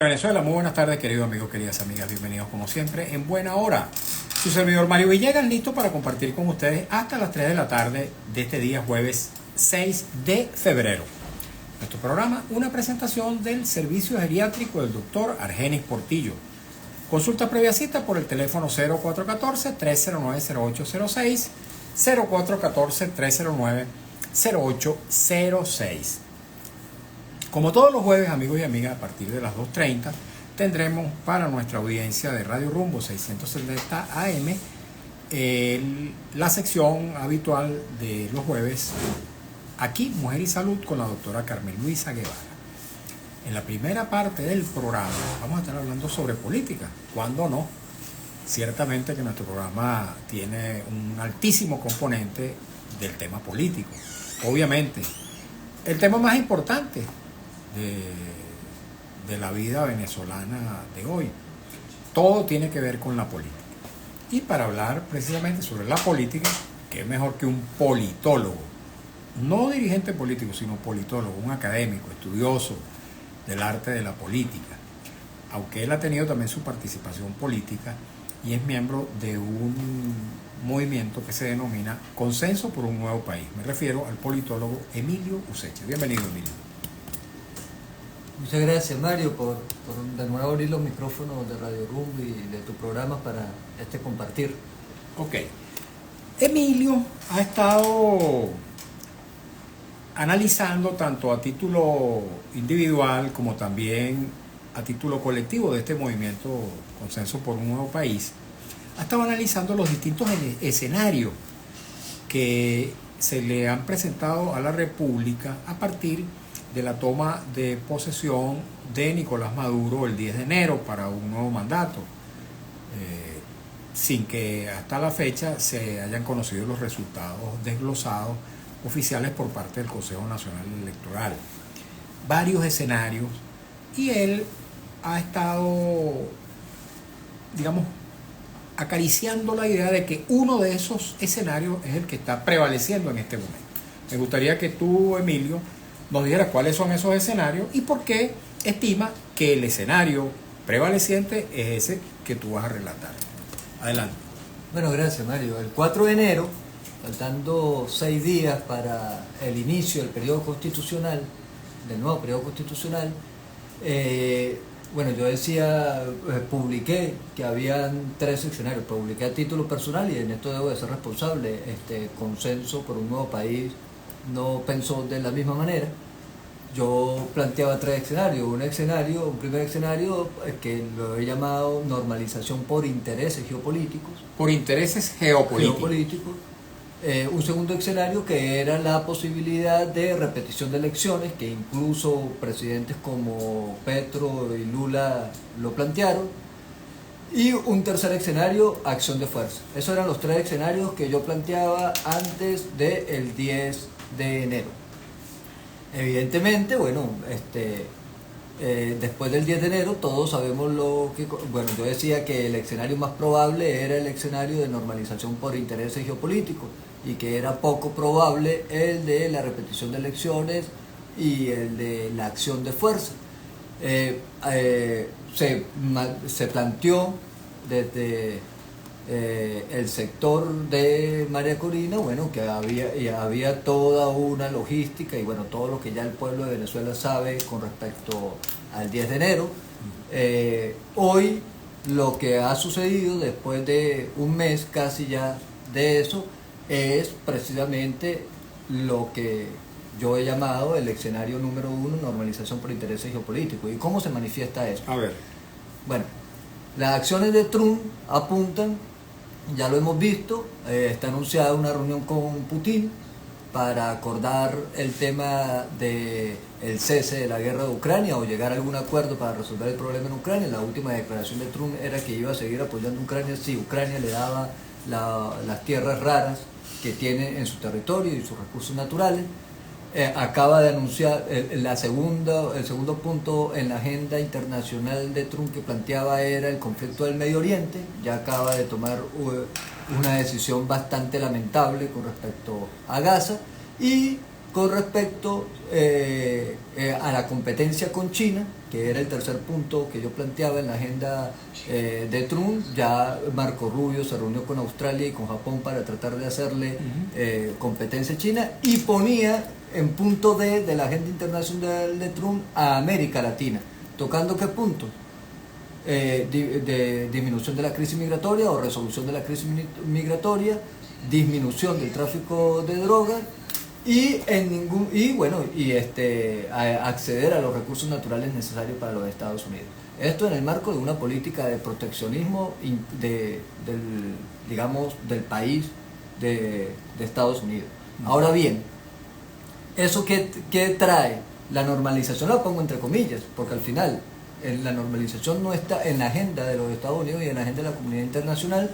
Venezuela, muy buenas tardes, queridos amigos, queridas amigas, bienvenidos como siempre en Buena Hora. Su servidor Mario Villegas, listo para compartir con ustedes hasta las 3 de la tarde de este día jueves 6 de febrero. Nuestro programa, una presentación del servicio geriátrico del doctor Argenis Portillo. Consulta previa cita por el teléfono 0414-309-0806, 0414-309-0806. Como todos los jueves, amigos y amigas, a partir de las 2:30 tendremos para nuestra audiencia de Radio Rumbo 670 AM la sección habitual de los jueves, aquí Mujer y Salud, con la doctora Carmen Luisa Guevara. En la primera parte del programa vamos a estar hablando sobre política. ¿Cuándo no? Ciertamente que nuestro programa tiene un altísimo componente del tema político. Obviamente, el tema más importante de la vida venezolana de hoy. Todo tiene que ver con la política. Y para hablar precisamente sobre la política, qué mejor que un politólogo, no dirigente político, sino politólogo, un académico, estudioso del arte de la política, aunque él ha tenido también su participación política y es miembro de un movimiento que se denomina Consenso por un Nuevo País. Me refiero al politólogo Emilio Useche. Bienvenido, Emilio. Muchas gracias, Mario, por de nuevo abrir los micrófonos de Radio Rumbo y de tu programa para compartir. Ok. Emilio ha estado analizando tanto a título individual como también a título colectivo de este movimiento Consenso por un Nuevo País. Ha estado analizando los distintos escenarios que se le han presentado a la República a partir de la toma de posesión de Nicolás Maduro el 10 de enero para un nuevo mandato, sin que hasta la fecha se hayan conocido los resultados desglosados oficiales por parte del Consejo Nacional Electoral. Varios escenarios, y él ha estado, digamos, acariciando la idea de que uno de esos escenarios es el que está prevaleciendo en este momento. Me gustaría que tú, Emilio, nos dijeras cuáles son esos escenarios y por qué estima que el escenario prevaleciente es ese que tú vas a relatar. Adelante. Bueno, gracias, Mario. El 4 de enero, faltando 6 días para el inicio del periodo constitucional, del nuevo periodo constitucional, yo decía, publiqué que habían 3 escenarios. Publiqué a título personal y en esto debo de ser responsable. Consenso por un Nuevo País no pensó de la misma manera. Yo planteaba 3 escenarios. Un primer escenario que lo he llamado normalización por intereses geopolíticos. Por intereses geopolíticos. Un segundo escenario que era la posibilidad de repetición de elecciones, que incluso presidentes como Petro y Lula lo plantearon. Y un tercer escenario, acción de fuerza. Esos eran los 3 escenarios que yo planteaba antes del 10 de enero. Evidentemente, después del 10 de enero todos sabemos yo decía que el escenario más probable era el escenario de normalización por intereses geopolíticos y que era poco probable el de la repetición de elecciones y el de la acción de fuerza. Se planteó desde el sector de María Corina, que había toda una logística y todo lo que ya el pueblo de Venezuela sabe con respecto al 10 de enero. Hoy lo que ha sucedido después de un mes casi ya de eso es precisamente lo que yo he llamado el escenario número 1, normalización por intereses geopolíticos. ¿Y cómo se manifiesta eso? A ver. Bueno, las acciones de Trump apuntan, ya lo hemos visto, está anunciada una reunión con Putin para acordar el tema del cese de la guerra de Ucrania o llegar a algún acuerdo para resolver el problema en Ucrania. La última declaración de Trump era que iba a seguir apoyando a Ucrania si Ucrania le daba las tierras raras que tiene en su territorio y sus recursos naturales. Acaba de anunciar el segundo punto en la agenda internacional de Trump que planteaba era el conflicto del Medio Oriente. Ya acaba de tomar una decisión bastante lamentable con respecto a Gaza y con respecto a la competencia con China, que era el tercer punto que yo planteaba en la agenda de Trump. Ya Marco Rubio se reunió con Australia y con Japón para tratar de hacerle competencia a China, y ponía en punto D de la agenda internacional de Trump a América Latina. ¿Tocando qué puntos? De disminución de la crisis migratoria o resolución de la crisis migratoria, disminución del tráfico de drogas y acceder a los recursos naturales necesarios para los Estados Unidos. Esto en el marco de una política de proteccionismo del país de Estados Unidos. Ahora bien, ¿eso qué trae? La normalización la pongo entre comillas, porque al final la normalización no está en la agenda de los Estados Unidos y en la agenda de la comunidad internacional.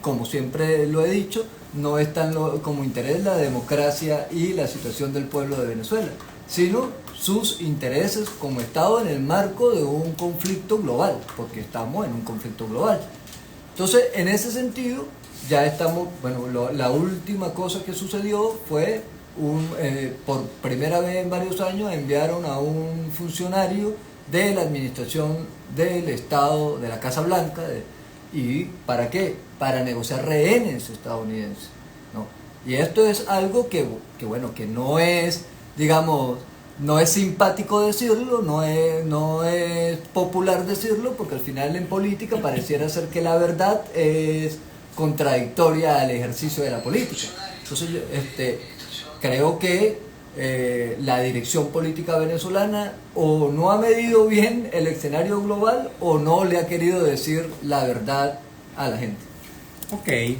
Como siempre lo he dicho, no está como interés la democracia y la situación del pueblo de Venezuela, sino sus intereses como Estado en el marco de un conflicto global, porque estamos en un conflicto global. Entonces, en ese sentido, ya estamos, la última cosa que sucedió fue, por primera vez en varios años, enviaron a un funcionario de la administración del Estado, de la Casa Blanca, ¿y para qué? Para negociar rehenes estadounidenses, ¿no? Y esto es algo que no es, no es simpático decirlo, no es popular decirlo, porque al final en política pareciera ser que la verdad es contradictoria al ejercicio de la política. Entonces, creo que la dirección política venezolana o no ha medido bien el escenario global o no le ha querido decir la verdad a la gente. Ok.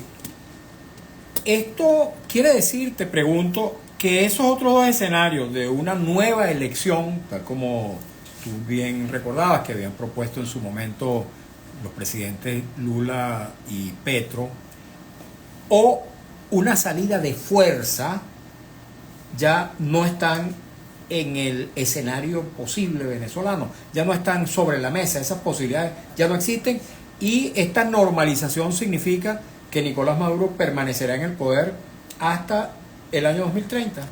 Esto quiere decir, te pregunto, que esos otros dos escenarios de una nueva elección, tal como tú bien recordabas que habían propuesto en su momento los presidentes Lula y Petro, o una salida de fuerza, ya no están en el escenario posible venezolano, ya no están sobre la mesa, esas posibilidades ya no existen, y esta normalización significa que Nicolás Maduro permanecerá en el poder hasta el año 2030.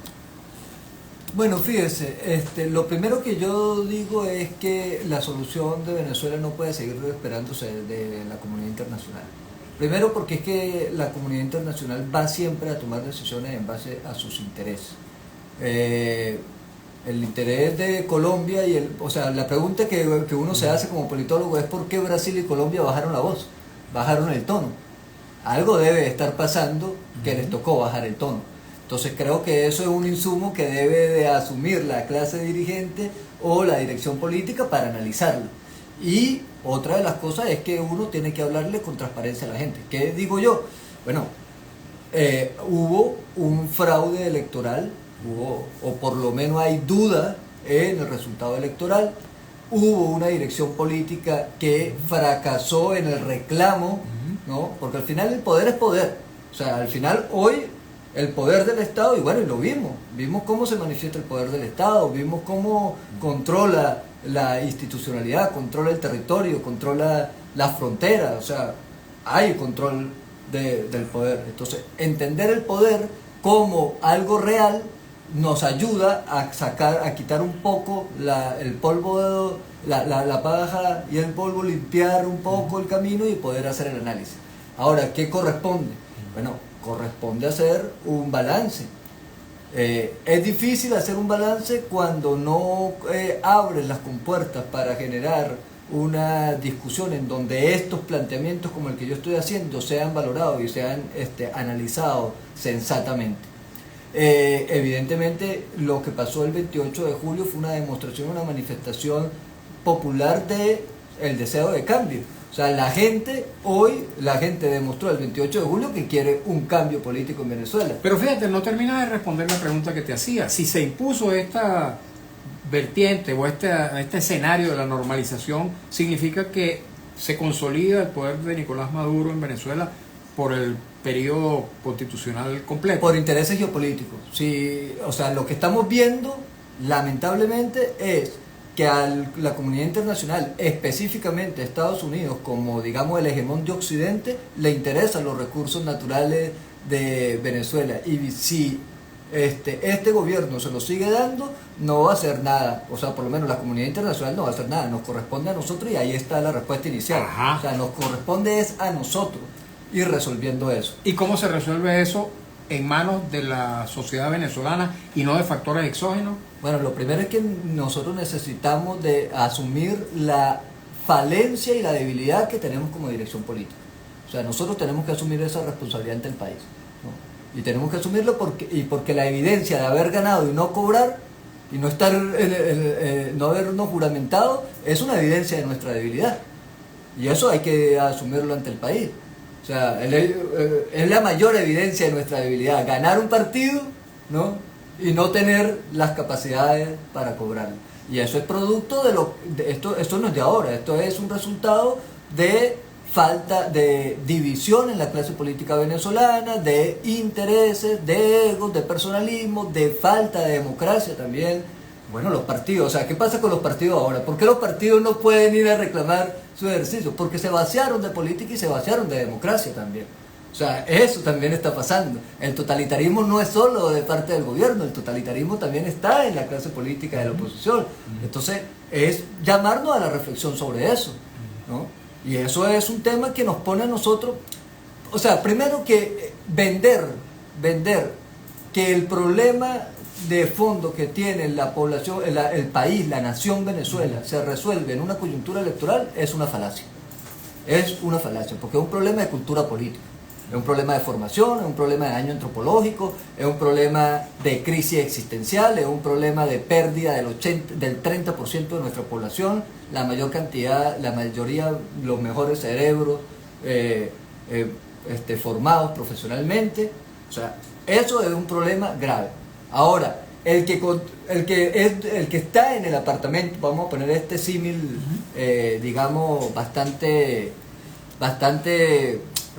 Bueno, fíjese, lo primero que yo digo es que la solución de Venezuela no puede seguir esperándose de la comunidad internacional. Primero porque es que la comunidad internacional va siempre a tomar decisiones en base a sus intereses. El interés de Colombia la pregunta que uno se hace como politólogo es por qué Brasil y Colombia bajaron la voz, bajaron el tono. Algo debe estar pasando que les tocó bajar el tono. Entonces creo que eso es un insumo que debe de asumir la clase dirigente o la dirección política para analizarlo. Y otra de las cosas es que uno tiene que hablarle con transparencia a la gente. ¿Qué digo yo? Bueno, hubo un fraude electoral, o por lo menos hay duda en el resultado electoral. Hubo una dirección política que fracasó en el reclamo, ¿no? Porque al final el poder es poder. O sea, al final hoy el poder del Estado, y lo vimos cómo se manifiesta el poder del Estado, vimos cómo controla la institucionalidad, controla el territorio, controla las fronteras, o sea, hay control del poder. Entonces, entender el poder como algo real nos ayuda a quitar un poco el polvo, la paja y el polvo, limpiar un poco el camino y poder hacer el análisis. Ahora, ¿qué corresponde? Bueno, corresponde hacer un balance. Es difícil hacer un balance cuando no abres las compuertas para generar una discusión en donde estos planteamientos como el que yo estoy haciendo sean valorados y sean analizados sensatamente. Evidentemente lo que pasó el 28 de julio fue una demostración, una manifestación popular de el deseo de cambio. O sea, la gente demostró el 28 de julio que quiere un cambio político en Venezuela. Pero fíjate, no termina de responder la pregunta que te hacía. Si se impuso esta vertiente o este escenario de la normalización, significa que se consolida el poder de Nicolás Maduro en Venezuela por el periodo constitucional completo. Por intereses geopolíticos. Sí, o sea, lo que estamos viendo, lamentablemente, es que a la comunidad internacional, específicamente a Estados Unidos, como digamos el hegemón de Occidente, le interesan los recursos naturales de Venezuela. Y si este gobierno se lo sigue dando, no va a hacer nada. O sea, por lo menos la comunidad internacional no va a hacer nada. Nos corresponde a nosotros y ahí está la respuesta inicial. Ajá. O sea, nos corresponde es a nosotros ir resolviendo eso. ¿Y cómo se resuelve eso en manos de la sociedad venezolana y no de factores exógenos? Bueno, lo primero es que nosotros necesitamos de asumir la falencia y la debilidad que tenemos como dirección política. O sea, nosotros tenemos que asumir esa responsabilidad ante el país, ¿no? Y tenemos que asumirlo porque la evidencia de haber ganado y no cobrar y no estar no habernos juramentado es una evidencia de nuestra debilidad. Y eso hay que asumirlo ante el país. O sea, es la mayor evidencia de nuestra debilidad, ganar un partido, ¿no? Y no tener las capacidades para cobrarlo. Y eso es producto de esto no es de ahora, esto es un resultado de falta de división en la clase política venezolana, de intereses, de egos, de personalismo, de falta de democracia también. Bueno, los partidos, o sea, ¿qué pasa con los partidos ahora? ¿Por qué los partidos no pueden ir a reclamar su ejercicio? Porque se vaciaron de política y se vaciaron de democracia también. O sea, eso también está pasando. El totalitarismo no es solo de parte del gobierno, el totalitarismo también está en la clase política de la oposición. Entonces, es llamarnos a la reflexión sobre eso, ¿no? Y eso es un tema que nos pone a nosotros, o sea, primero que vender que el problema de fondo que tiene la población, el país, la nación Venezuela, se resuelve en una coyuntura electoral, es una falacia. Es una falacia, porque es un problema de cultura política. Es un problema de formación, es un problema de daño antropológico, es un problema de crisis existencial, es un problema de pérdida del 30% de nuestra población, la mayor cantidad, la mayoría, los mejores cerebros formados profesionalmente. O sea, eso es un problema grave. Ahora, el que está en el apartamento, vamos a poner este símil, digamos, bastante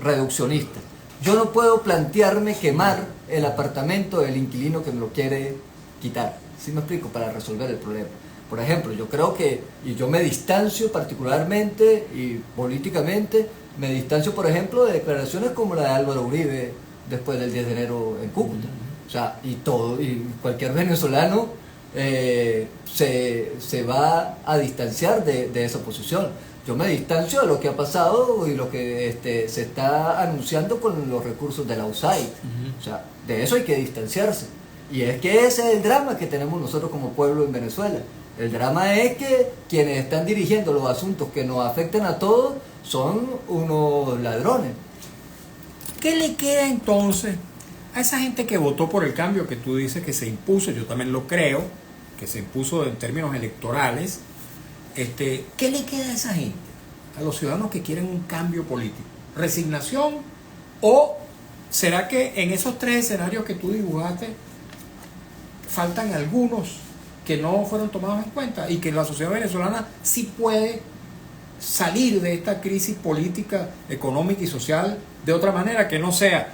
reduccionista. Yo no puedo plantearme quemar el apartamento del inquilino que me lo quiere quitar. ¿Sí me explico? Para resolver el problema. Por ejemplo, yo creo que, y yo me distancio particularmente y políticamente, me distancio, por ejemplo, de declaraciones como la de Álvaro Uribe después del 10 de enero en Cúcuta. O sea, y cualquier venezolano se va a distanciar de esa posición. Yo me distancio de lo que ha pasado y lo que se está anunciando con los recursos de la USAID. O sea, de eso hay que distanciarse. Y es que ese es el drama que tenemos nosotros como pueblo en Venezuela. El drama es que quienes están dirigiendo los asuntos que nos afectan a todos son unos ladrones. ¿Qué le queda entonces a esa gente que votó por el cambio que tú dices que se impuso? Yo también lo creo, que se impuso en términos electorales. ¿Qué le queda a esa gente? A los ciudadanos que quieren un cambio político. ¿Resignación? ¿O será que en esos tres escenarios que tú dibujaste faltan algunos que no fueron tomados en cuenta y que la sociedad venezolana sí puede salir de esta crisis política, económica y social de otra manera que no sea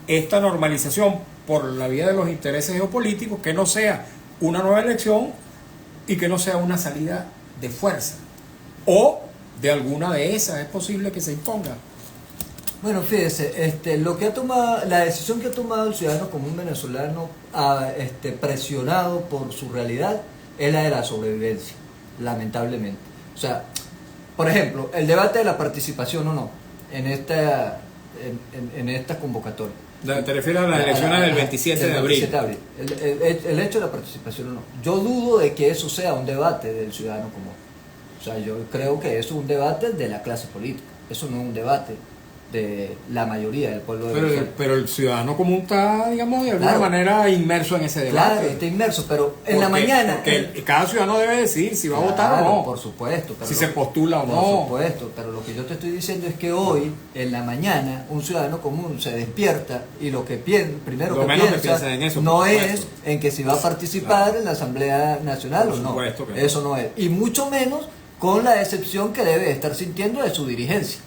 esta normalización por la vía de los intereses geopolíticos, que no sea una nueva elección y que no sea una salida de fuerza? ¿O de alguna de esas es posible que se imponga? Bueno, fíjese, lo que ha tomado, la decisión que ha tomado el ciudadano común venezolano, presionado por su realidad, es la de la sobrevivencia, lamentablemente. O sea, por ejemplo, el debate de la participación o no en esta convocatoria. ¿Te refieres a las elecciones del 27 de abril? El hecho de la participación o no. Yo dudo de que eso sea un debate del ciudadano común. O sea, yo creo que eso es un debate de la clase política. Eso no es un debate de la mayoría del pueblo de Venezuela. Pero el ciudadano común está, digamos, de alguna manera inmerso en ese debate. Claro, está inmerso, pero en la mañana... Porque cada ciudadano debe decidir si va a votar o no. Por supuesto. Si se postula o no. Por supuesto, pero lo que yo te estoy diciendo es que hoy, en la mañana, un ciudadano común se despierta y lo que piensa en eso, no es en que si va a participar en la Asamblea Nacional o no. Eso no es. Y mucho menos con la decepción que debe estar sintiendo de su dirigencia,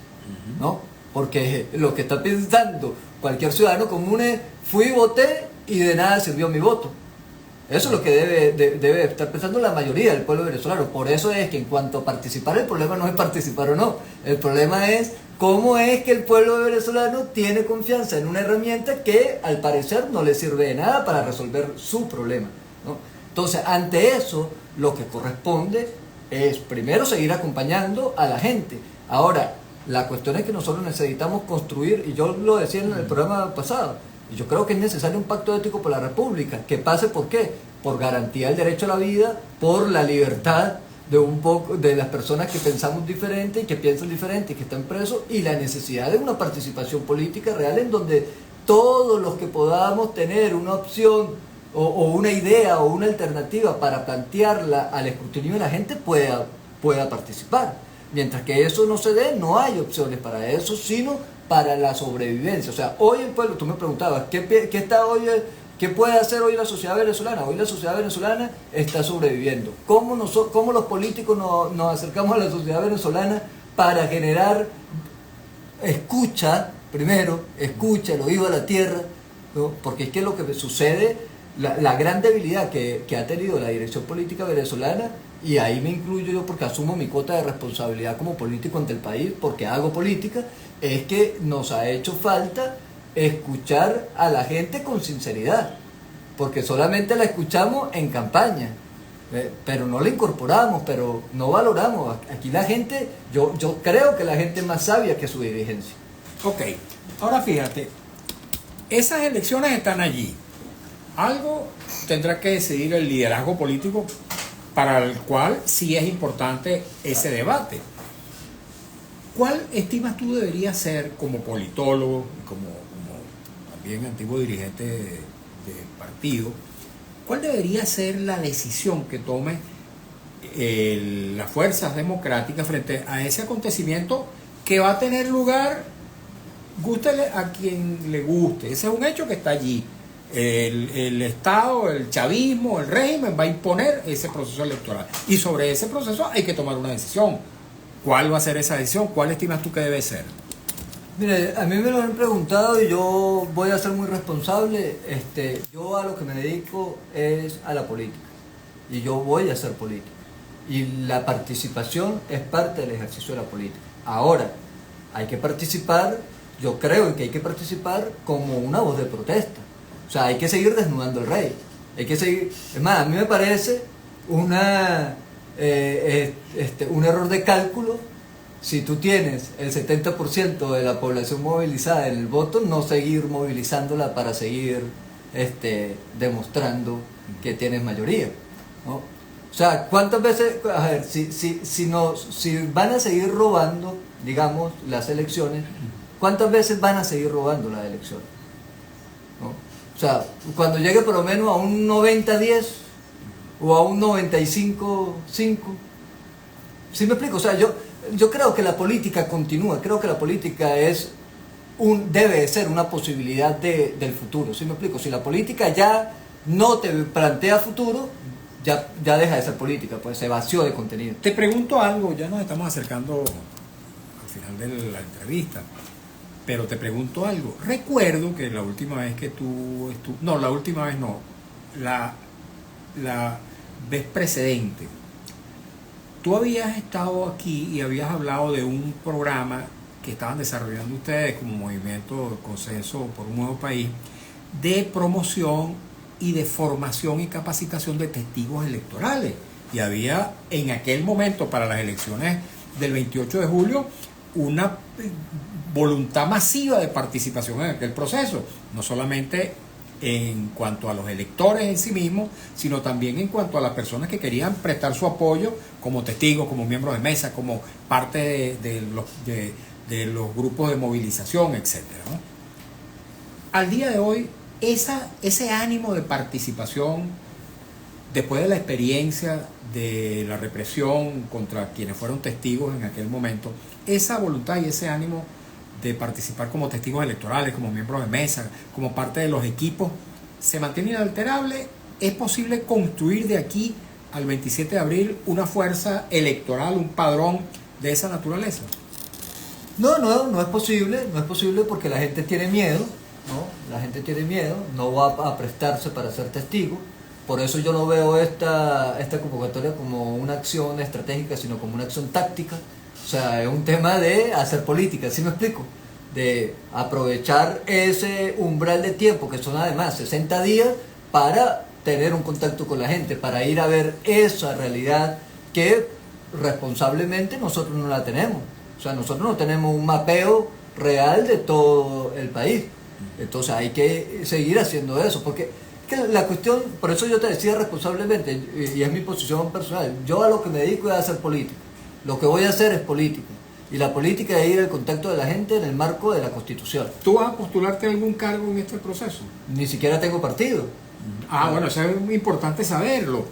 ¿no? Porque lo que está pensando cualquier ciudadano común es: fui, voté y de nada sirvió mi voto. Eso es lo que debe estar pensando la mayoría del pueblo venezolano. Por eso es que en cuanto a participar, el problema no es participar o no. El problema es cómo es que el pueblo venezolano tiene confianza en una herramienta que al parecer no le sirve de nada para resolver su problema, ¿no? Entonces, ante eso, lo que corresponde es primero seguir acompañando a la gente. Ahora, la cuestión es que nosotros necesitamos construir, y yo lo decía en el programa pasado, y yo creo que es necesario un pacto ético por la República, que pase ¿por qué? Por garantía del derecho a la vida, por la libertad de un poco de las personas que pensamos diferente y que piensan diferente y que están presos, y la necesidad de una participación política real en donde todos los que podamos tener una opción o una idea o una alternativa para plantearla al escrutinio de la gente pueda participar. Mientras que eso no se dé, no hay opciones para eso, sino para la sobrevivencia. O sea, hoy el pueblo, tú me preguntabas, ¿qué puede hacer hoy la sociedad venezolana? Hoy la sociedad venezolana está sobreviviendo. ¿Cómo los políticos nos acercamos a la sociedad venezolana para generar escucha, primero, escucha, el oído a la tierra, ¿no? Porque es que lo que sucede, la gran debilidad que ha tenido la dirección política venezolana, y ahí me incluyo yo porque asumo mi cuota de responsabilidad como político ante el país, porque hago política, es que nos ha hecho falta escuchar a la gente con sinceridad, porque solamente la escuchamos en campaña, pero no la incorporamos, pero no valoramos. Aquí la gente, yo creo que la gente es más sabia que su dirigencia. Ok, ahora fíjate, esas elecciones están allí. Algo tendrá que decidir el liderazgo político, para el cual sí es importante ese debate. ¿Cuál estimas tú debería ser, como politólogo, como también antiguo dirigente de partido, cuál debería ser la decisión que tome las fuerzas democráticas frente a ese acontecimiento que va a tener lugar, gústele a quien le guste? Ese es un hecho que está allí. El Estado, el chavismo, el régimen va a imponer ese proceso electoral, y sobre ese proceso hay que tomar una decisión. ¿Cuál va a ser esa decisión? ¿Cuál estimas tú que debe ser? Mire, a mí me lo han preguntado y yo voy a ser muy responsable. Yo a lo que me dedico es a la política, y yo voy a hacer política, y la participación es parte del ejercicio de la política. Ahora, hay que participar, yo creo en que hay que participar como una voz de protesta. O sea, hay que seguir desnudando el rey. Hay que seguir. Es más, a mí me parece un error de cálculo, si tú tienes el 70% de la población movilizada en el voto, no seguir movilizándola para seguir demostrando que tienes mayoría, ¿no? O sea, ¿cuántas veces? A ver, si van a seguir robando, digamos, las elecciones, ¿cuántas veces van a seguir robando las elecciones? ¿No? O sea, cuando llegue por lo menos a un 90-10 o a un 95-5. ¿Sí me explico? O sea, yo creo que la política continúa, creo que la política debe ser una posibilidad del futuro. ¿Sí me explico? Si la política ya no te plantea futuro, ya deja de ser política, pues se vació de contenido. Te pregunto algo, ya nos estamos acercando al final de la entrevista. Pero te pregunto algo. Recuerdo que la última vez que la última vez no, la vez precedente, tú habías estado aquí y habías hablado de un programa que estaban desarrollando ustedes como Movimiento Consenso por un Nuevo País, de promoción y de formación y capacitación de testigos electorales. Y había en aquel momento, para las elecciones del 28 de julio, una voluntad masiva de participación en aquel proceso, no solamente en cuanto a los electores en sí mismos, sino también en cuanto a las personas que querían prestar su apoyo como testigos, como miembros de mesa, como parte de los grupos de movilización, etcétera, ¿no? Al día de hoy, ese ánimo de participación, después de la experiencia de la represión contra quienes fueron testigos en aquel momento, esa voluntad y ese ánimo de participar como testigos electorales, como miembros de mesa, como parte de los equipos, se mantiene inalterable. ¿Es posible construir de aquí al 27 de abril una fuerza electoral, un padrón de esa naturaleza? No es posible porque la gente tiene miedo, ¿no? La gente tiene miedo, no va a prestarse para ser testigo. Por eso yo no veo esta convocatoria como una acción estratégica, sino como una acción táctica. O sea, es un tema de hacer política, ¿sí me explico? De aprovechar ese umbral de tiempo, que son además 60 días, para tener un contacto con la gente, para ir a ver esa realidad que responsablemente nosotros no la tenemos. O sea, nosotros no tenemos un mapeo real de todo el país. Entonces hay que seguir haciendo eso, porque que la cuestión, por eso yo te decía responsablemente, y es mi posición personal, yo a lo que me dedico es a hacer política. Lo que voy a hacer es política. Y la política es ir al contacto de la gente en el marco de la Constitución. ¿Tú vas a postularte a algún cargo en este proceso? Ni siquiera tengo partido. Bueno, eso es muy importante saberlo.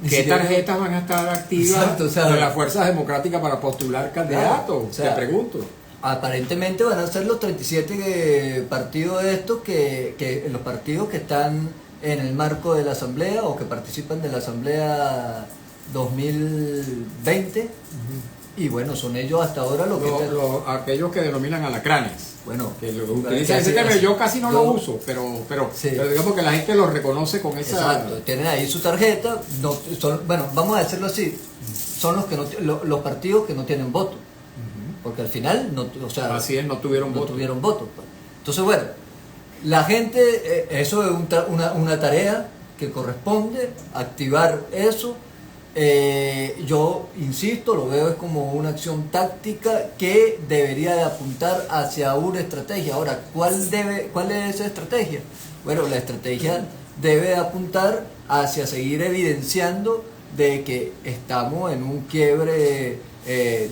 Ni ¿Qué siquiera- tarjetas van a estar activas Exacto, o sea, de las fuerzas democráticas para postular candidatos? o sea, Te pregunto. Aparentemente van a ser los 37 partidos estos que los partidos que están en el marco de la asamblea o que participan de la asamblea 2020. Y bueno, son ellos hasta ahora los que Aquellos que denominan alacranes. bueno, Que lo utilizan ese término, yo casi no lo uso, pero Sí. digamos que la gente lo reconoce con esa... exacto, tienen ahí su tarjeta, no, bueno, vamos a decirlo así, son los que los partidos que no tienen voto, porque al final no, o sea, Así es, no tuvieron no voto. tuvieron voto. Pues. Entonces, bueno, la gente, eso es una tarea que corresponde, activar eso. Yo insisto, lo veo es como una acción táctica que debería de apuntar hacia una estrategia. Ahora, ¿cuál es esa estrategia? Bueno, la estrategia debe de apuntar hacia seguir evidenciando de que estamos en un quiebre,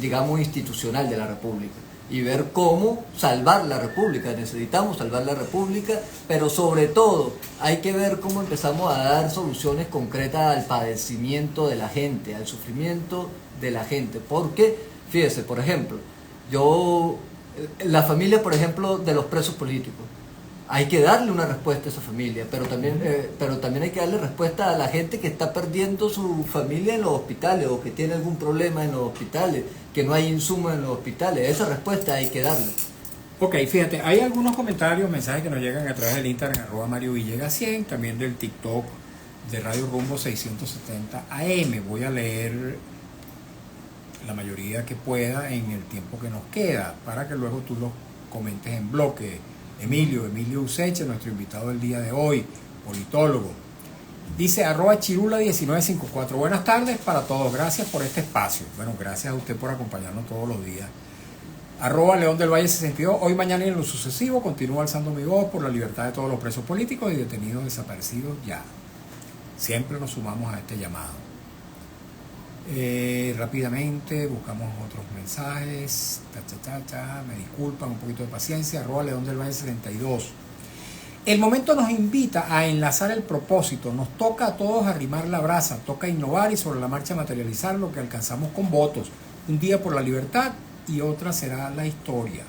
digamos, institucional de la República y ver cómo salvar la República. Necesitamos salvar la República, pero sobre todo hay que ver cómo empezamos a dar soluciones concretas al padecimiento de la gente, al sufrimiento de la gente. Porque, fíjese, por ejemplo, la familia, por ejemplo, de los presos políticos, hay que darle una respuesta a esa familia, pero también hay que darle respuesta a la gente que está perdiendo su familia en los hospitales o que tiene algún problema en los hospitales, que no hay insumos en los hospitales. Esa respuesta hay que darle. Ok, fíjate, hay algunos comentarios, mensajes que nos llegan a través del Instagram, @Mario Villegas 100, también del TikTok de Radio Rumbo 670 AM. Voy a leer la mayoría que pueda en el tiempo que nos queda, para que luego tú los comentes en bloque. Emilio Useche, nuestro invitado del día de hoy, politólogo. Dice @Chirula1954. Buenas tardes para todos, gracias por este espacio. Bueno, gracias a usted por acompañarnos todos los días. @León del Valle 62. Hoy, mañana y en lo sucesivo continúo alzando mi voz por la libertad de todos los presos políticos y detenidos desaparecidos ya. Siempre nos sumamos a este llamado. Rápidamente buscamos otros mensajes. Me disculpan, un poquito de paciencia. @León del Valle 72. El momento nos invita a enlazar el propósito. Nos toca a todos arrimar la brasa, toca innovar y sobre la marcha materializar lo que alcanzamos con votos. Un día por la libertad y otra será la historia.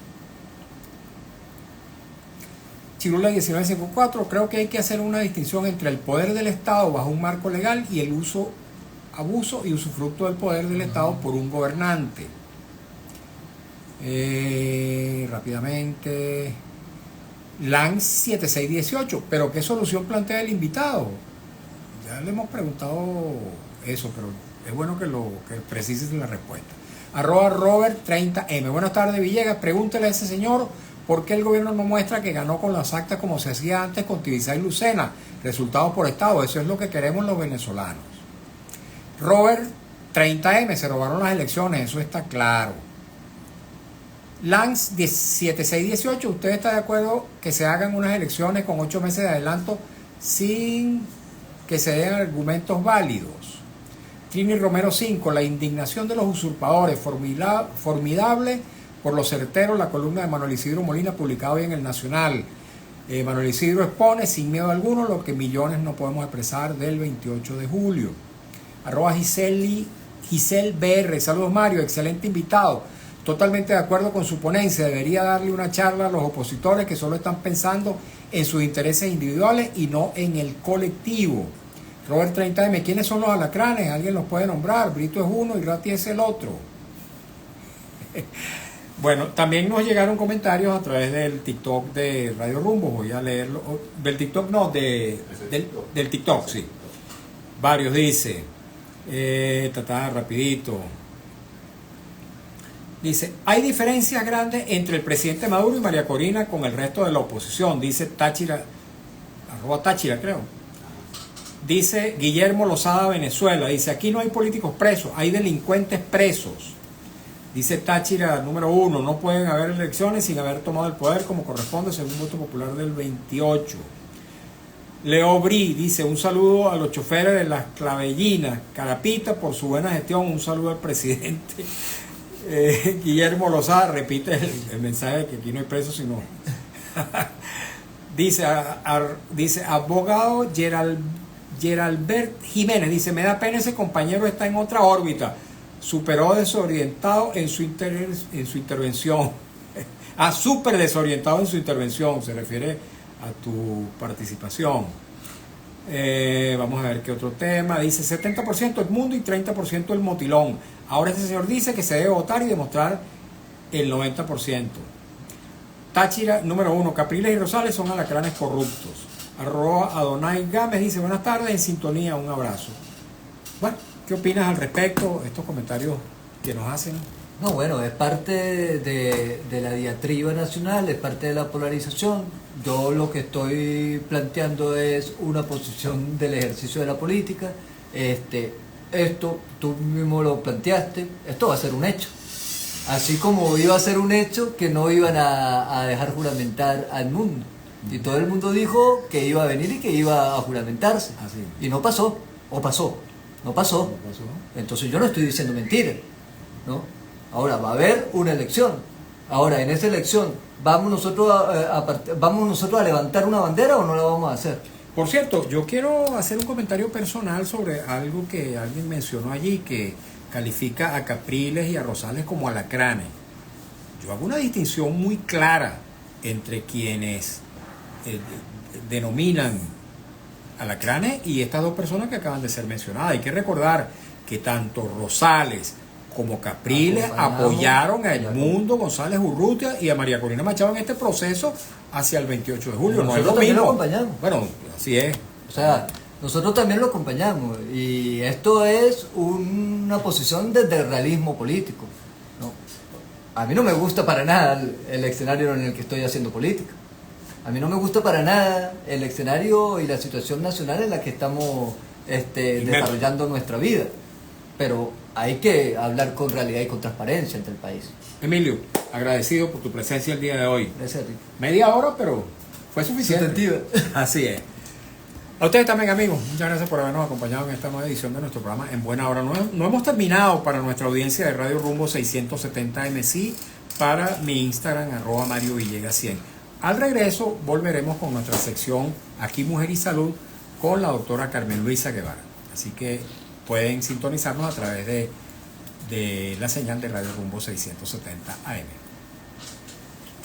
Chirula 1954. Creo que hay que hacer una distinción entre el poder del Estado bajo un marco legal y el uso, abuso y usufructo del poder del Estado por un gobernante. Rápidamente. LAN 7618, pero ¿qué solución plantea el invitado? Ya le hemos preguntado eso, pero es bueno que precises la respuesta. @Robert30M. Buenas tardes, Villegas. Pregúntele a ese señor por qué el gobierno no muestra que ganó con las actas como se hacía antes con Tibisay y Lucena. Resultados por estado. Eso es lo que queremos los venezolanos. Robert30M. Se robaron las elecciones, eso está claro. Lance 7618, ¿usted está de acuerdo que se hagan unas elecciones con 8 meses de adelanto sin que se den argumentos válidos? Trini Romero 5, la indignación de los usurpadores, formidable por lo certero, la columna de Manuel Isidro Molina publicada hoy en El Nacional. Manuel Isidro expone sin miedo alguno lo que millones no podemos expresar del 28 de julio. @Giselle BR, saludos Mario, excelente invitado. Totalmente de acuerdo con su ponencia, debería darle una charla a los opositores que solo están pensando en sus intereses individuales y no en el colectivo. Robert30M, ¿quiénes son los alacranes? ¿Alguien los puede nombrar? Brito es uno y Ratti es el otro. Bueno, también nos llegaron comentarios a través del TikTok de Radio Rumbo, voy a leerlo. Del TikTok no, del TikTok, sí. Varios dice, rapidito. Dice, hay diferencias grandes entre el presidente Maduro y María Corina con el resto de la oposición, dice Táchira, @Táchira creo. Dice Guillermo Lozada, Venezuela, dice, aquí no hay políticos presos, hay delincuentes presos. Dice Táchira número 1, no pueden haber elecciones sin haber tomado el poder como corresponde según voto popular del 28. Leo Bri dice, un saludo a los choferes de las Clavellinas, Carapita por su buena gestión, un saludo al presidente. Guillermo Lozada repite el mensaje de que aquí no hay presos sino dice abogado Geralbert Jiménez, dice, me da pena, ese compañero está en otra órbita, superó desorientado en su intervención. Súper desorientado en su intervención, se refiere a tu participación. Vamos a ver qué otro tema. Dice 70% el mundo y 30% el motilón. Ahora este señor dice que se debe votar y demostrar el 90%. Táchira número 1, Capriles y Rosales son alacranes corruptos. @Adonai Gámez dice, buenas tardes, en sintonía, un abrazo. Bueno, ¿qué opinas al respecto? Estos comentarios que nos hacen. No, bueno, es parte de la diatriba nacional, es parte de la polarización. Yo lo que estoy planteando es una posición del ejercicio de la política. Esto, tú mismo lo planteaste, esto va a ser un hecho. Así como iba a ser un hecho que no iban a dejar juramentar al mundo. Y todo el mundo dijo que iba a venir y que iba a juramentarse. Así. Y no pasó, o pasó, no pasó. Entonces yo no estoy diciendo mentira, ¿no? Ahora va a haber una elección. Ahora en esa elección, ¿vamos nosotros a levantar una bandera o no la vamos a hacer? Por cierto, yo quiero hacer un comentario personal sobre algo que alguien mencionó allí, que califica a Capriles y a Rosales como alacranes. Yo hago una distinción muy clara entre quienes denominan alacranes y estas dos personas que acaban de ser mencionadas. Hay que recordar que tanto Rosales como Capriles apoyaron a Edmundo González Urrutia y a María Corina Machado en este proceso hacia el 28 de julio. Nosotros también lo acompañamos. Bueno, así es. O sea, nosotros también lo acompañamos y esto es una posición desde el realismo político, ¿no? A mí no me gusta para nada el escenario en el que estoy haciendo política. A mí no me gusta para nada el escenario y la situación nacional en la que estamos desarrollando nuestra vida. Pero hay que hablar con realidad y con transparencia entre el país. Emilio, agradecido por tu presencia el día de hoy. Gracias a ti. Media hora, pero fue suficiente. Sustantiva. Así es. A ustedes también, amigos, muchas gracias por habernos acompañado en esta nueva edición de nuestro programa En Buena Hora. No hemos terminado para nuestra audiencia de Radio Rumbo 670 MC, para mi Instagram, @MarioVillegas100. Al regreso volveremos con nuestra sección Aquí Mujer y Salud con la doctora Carmen Luisa Guevara. Así que pueden sintonizarnos a través de la señal de Radio Rumbo 670 AM.